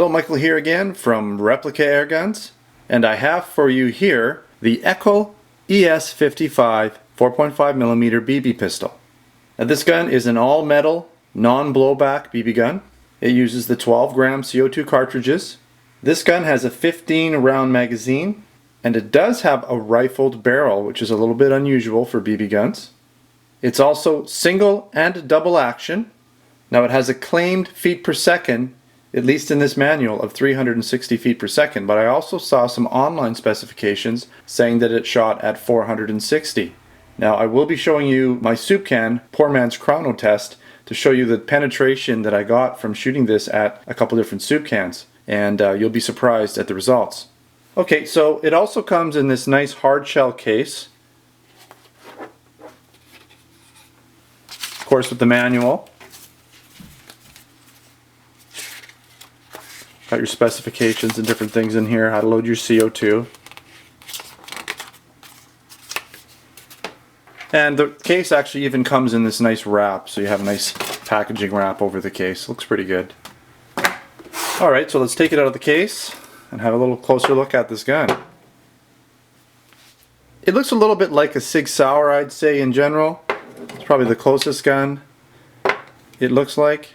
Hello, Michael here again from Replica Air Guns, and I have for you here the EKOL ES 55 4.5mm BB pistol. Now this gun is an all-metal, non-blowback BB gun. It uses the 12-gram CO2 cartridges. This gun has a 15-round magazine, and it does have a rifled barrel, which is a little bit unusual for BB guns. It's also single and double action. Now it has a claimed feet per second, at least in this manual, of 360 feet per second, but I also saw some online specifications saying that it shot at 460. Now I will be showing you my soup can, poor man's chrono test, to show you the penetration that I got from shooting this at a couple different soup cans, and you'll be surprised at the results. Okay, so it also comes in this nice hard shell case, of course with the manual. Got your specifications and different things in here, how to load your CO2. And the case actually even comes in this nice wrap, so you have a nice packaging wrap over the case. Looks pretty good. Alright, so let's take it out of the case and have a little closer look at this gun. It looks a little bit like a Sig Sauer, I'd say, in general. It's probably the closest gun it looks like.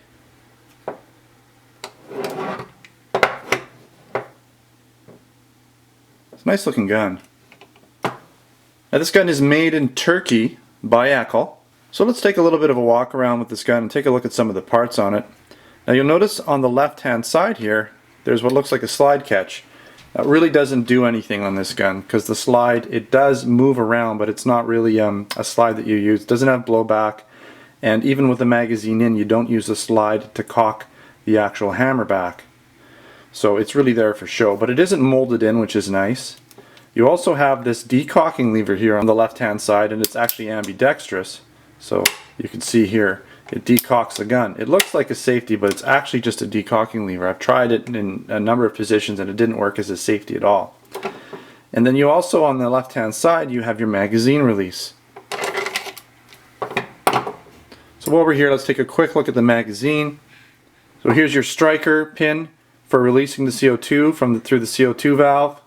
Nice looking gun. Now this gun is made in Turkey by EKOL. So let's take a little bit of a walk around with this gun and take a look at some of the parts on it. Now you'll notice on the left hand side here there's what looks like a slide catch. It really doesn't do anything on this gun because the slide, it does move around, but it's not really a slide that you use. It doesn't have blowback, and even with the magazine in, you don't use the slide to cock the actual hammer back. So it's really there for show, but it isn't molded in, which is nice. You also have this decocking lever here on the left hand side, and it's actually ambidextrous. So you can see here, it decocks the gun. It looks like a safety, but it's actually just a decocking lever. I've tried it in a number of positions and it didn't work as a safety at all. And then you also, on the left hand side, you have your magazine release. So over here, let's take a quick look at the magazine. So here's your striker pin for releasing the CO2 through the CO2 valve.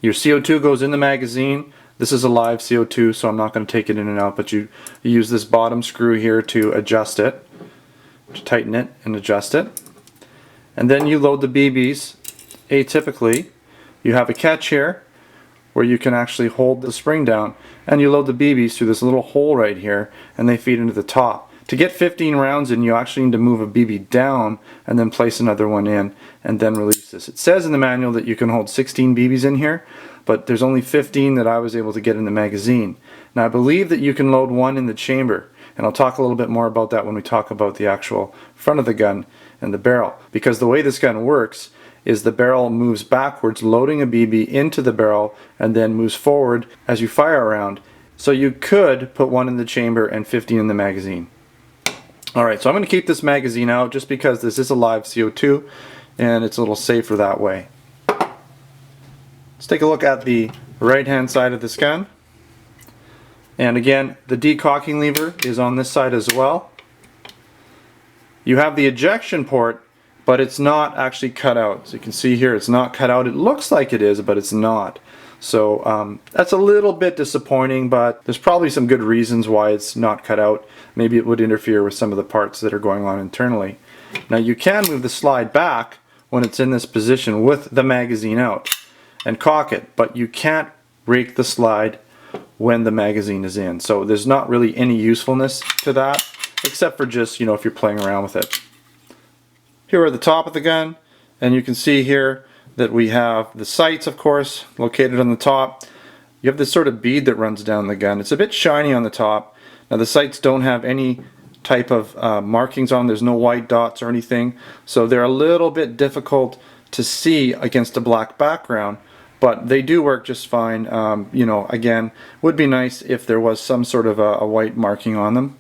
Your CO2 goes in the magazine. This is a live CO2, so I'm not going to take it in and out, but you use this bottom screw here to adjust it, to tighten it and adjust it. And then you load the BBs. Atypically, you have a catch here where you can actually hold the spring down, and you load the BBs through this little hole right here, and they feed into the top. To get 15 rounds in, you actually need to move a BB down and then place another one in and then release this. It says in the manual that you can hold 16 BBs in here, but there's only 15 that I was able to get in the magazine. Now I believe that you can load one in the chamber, and I'll talk a little bit more about that when we talk about the actual front of the gun and the barrel. Because the way this gun works is the barrel moves backwards, loading a BB into the barrel, and then moves forward as you fire around. So you could put one in the chamber and 15 in the magazine. Alright, so I'm going to keep this magazine out just because this is a live CO2 and it's a little safer that way. Let's take a look at the right hand side of this gun. And again, the decocking lever is on this side as well. You have the ejection port, but it's not actually cut out. So you can see here it's not cut out. It looks like it is, but it's not. So that's a little bit disappointing, but there's probably some good reasons why it's not cut out. Maybe it would interfere with some of the parts that are going on internally. Now you can move the slide back when it's in this position with the magazine out and cock it, but you can't rake the slide when the magazine is in. So there's not really any usefulness to that, except for just, you know, if you're playing around with it. Here are the top of the gun, and you can see here that we have the sights, of course, located on the top. You have this sort of bead that runs down the gun. It's a bit shiny on the top. Now the sights don't have any type of markings on them. There's no white dots or anything, so they're a little bit difficult to see against a black background, but they do work just fine. You know, again, would be nice if there was some sort of a white marking on them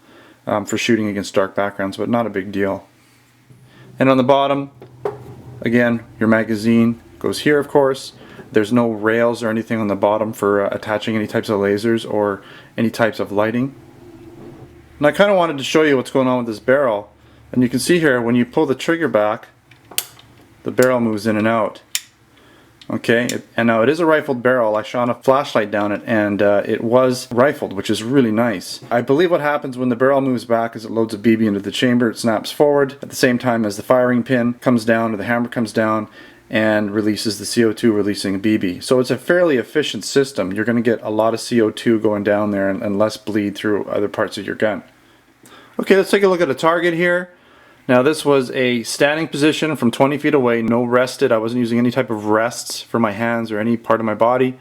for shooting against dark backgrounds, but not a big deal. And on the bottom, again, your magazine goes here, of course. There's no rails or anything on the bottom for attaching any types of lasers or any types of lighting. And I kind of wanted to show you what's going on with this barrel. And you can see here, when you pull the trigger back, the barrel moves in and out. Okay, and now it is a rifled barrel. I shone a flashlight down it and it was rifled, which is really nice. I believe what happens when the barrel moves back is it loads a BB into the chamber, it snaps forward at the same time as the firing pin comes down or the hammer comes down and releases the CO2, releasing a BB. So it's a fairly efficient system. You're going to get a lot of CO2 going down there and less bleed through other parts of your gun. Okay, let's take a look at a target here. Now this was a standing position from 20 feet away, no rested. I wasn't using any type of rests for my hands or any part of my body,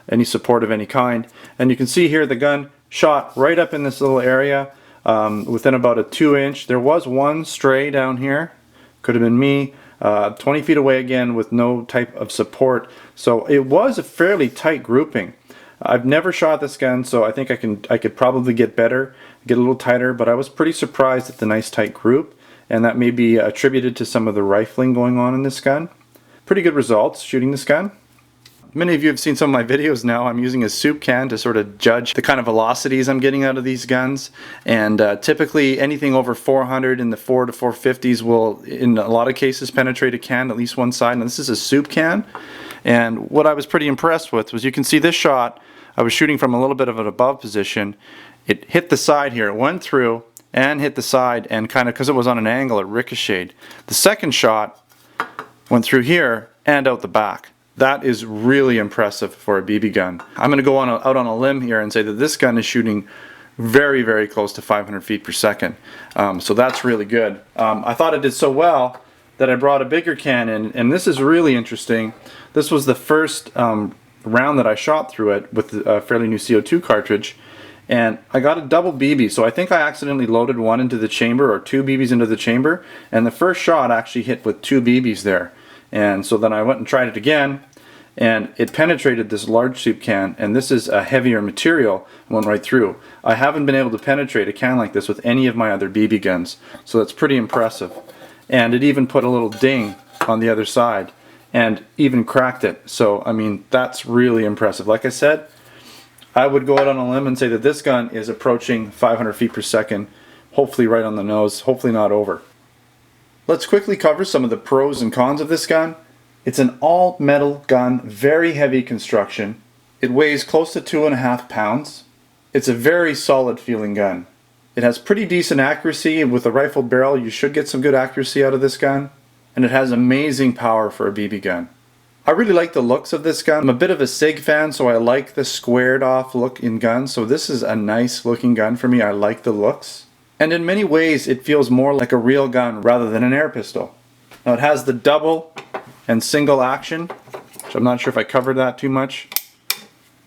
any support of any kind. And you can see here the gun shot right up in this little area within about a 2-inch. There was one stray down here, could have been me, 20 feet away again with no type of support. So it was a fairly tight grouping. I've never shot this gun, so I think I could probably get better, get a little tighter, but I was pretty surprised at the nice tight group. And that may be attributed to some of the rifling going on in this gun. Pretty good results shooting this gun. Many of you have seen some of my videos now. I'm using a soup can to sort of judge the kind of velocities I'm getting out of these guns. And typically anything over 400 in the 4 to 450s will, in a lot of cases, penetrate a can, at least one side. And this is a soup can. And what I was pretty impressed with was you can see this shot, I was shooting from a little bit of an above position. It hit the side here, it went through, and hit the side, and kind of because it was on an angle it ricocheted. The second shot went through here and out the back. That is really impressive for a BB gun. I'm going to go out on a limb here and say that this gun is shooting very, very close to 500 feet per second. So that's really good. I thought it did so well that I brought a bigger can in, and this is really interesting. This was the first round that I shot through it with a fairly new CO2 cartridge. And I got a double BB, so I think I accidentally loaded one into the chamber, or 2 BBs into the chamber, and the first shot actually hit with 2 BBs there. And so then I went and tried it again, and it penetrated this large soup can, and this is a heavier material, went right through. I haven't been able to penetrate a can like this with any of my other BB guns, so that's pretty impressive. And it even put a little ding on the other side, and even cracked it. So, I mean, that's really impressive. Like I said, I would go out on a limb and say that this gun is approaching 500 feet per second, hopefully right on the nose, hopefully not over. Let's quickly cover some of the pros and cons of this gun. It's an all metal gun, very heavy construction. It weighs close to 2.5 pounds. It's a very solid feeling gun. It has pretty decent accuracy. With a rifled barrel you should get some good accuracy out of this gun. And it has amazing power for a BB gun. I really like the looks of this gun. I'm a bit of a SIG fan, so I like the squared off look in guns. So this is a nice looking gun for me. I like the looks. And in many ways it feels more like a real gun rather than an air pistol. Now it has the double and single action, which I'm not sure if I covered that too much.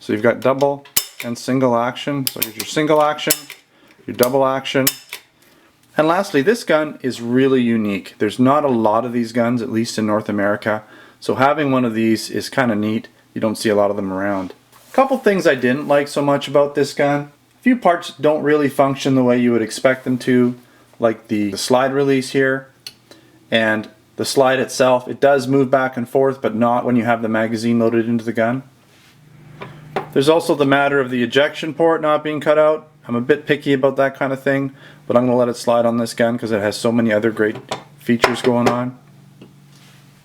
So you've got double and single action. So here's your single action, your double action. And lastly, this gun is really unique. There's not a lot of these guns, at least in North America. So having one of these is kind of neat. You don't see a lot of them around. A couple things I didn't like so much about this gun. A few parts don't really function the way you would expect them to, like the slide release here. And the slide itself, it does move back and forth, but not when you have the magazine loaded into the gun. There's also the matter of the ejection port not being cut out. I'm a bit picky about that kind of thing, but I'm going to let it slide on this gun because it has so many other great features going on.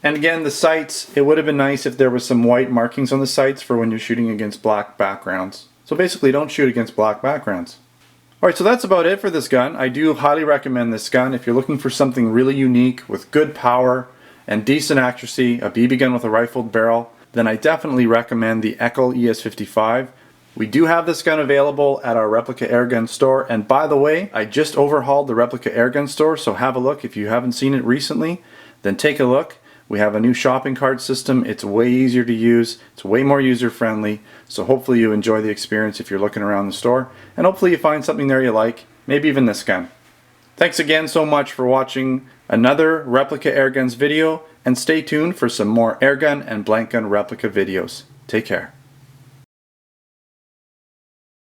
And again, the sights, it would have been nice if there was some white markings on the sights for when you're shooting against black backgrounds. So basically, don't shoot against black backgrounds. Alright, so that's about it for this gun. I do highly recommend this gun if you're looking for something really unique with good power and decent accuracy, a BB gun with a rifled barrel, then I definitely recommend the EKOL ES55. We do have this gun available at our Replica Airgun store, and by the way, I just overhauled the Replica Airgun store, so have a look. If you haven't seen it recently, then take a look. We have a new shopping cart system. It's way easier to use. It's way more user friendly. So hopefully you enjoy the experience if you're looking around the store. And hopefully you find something there you like. Maybe even this gun. Thanks again so much for watching another Replica Airguns video. And stay tuned for some more airgun and blank gun replica videos. Take care.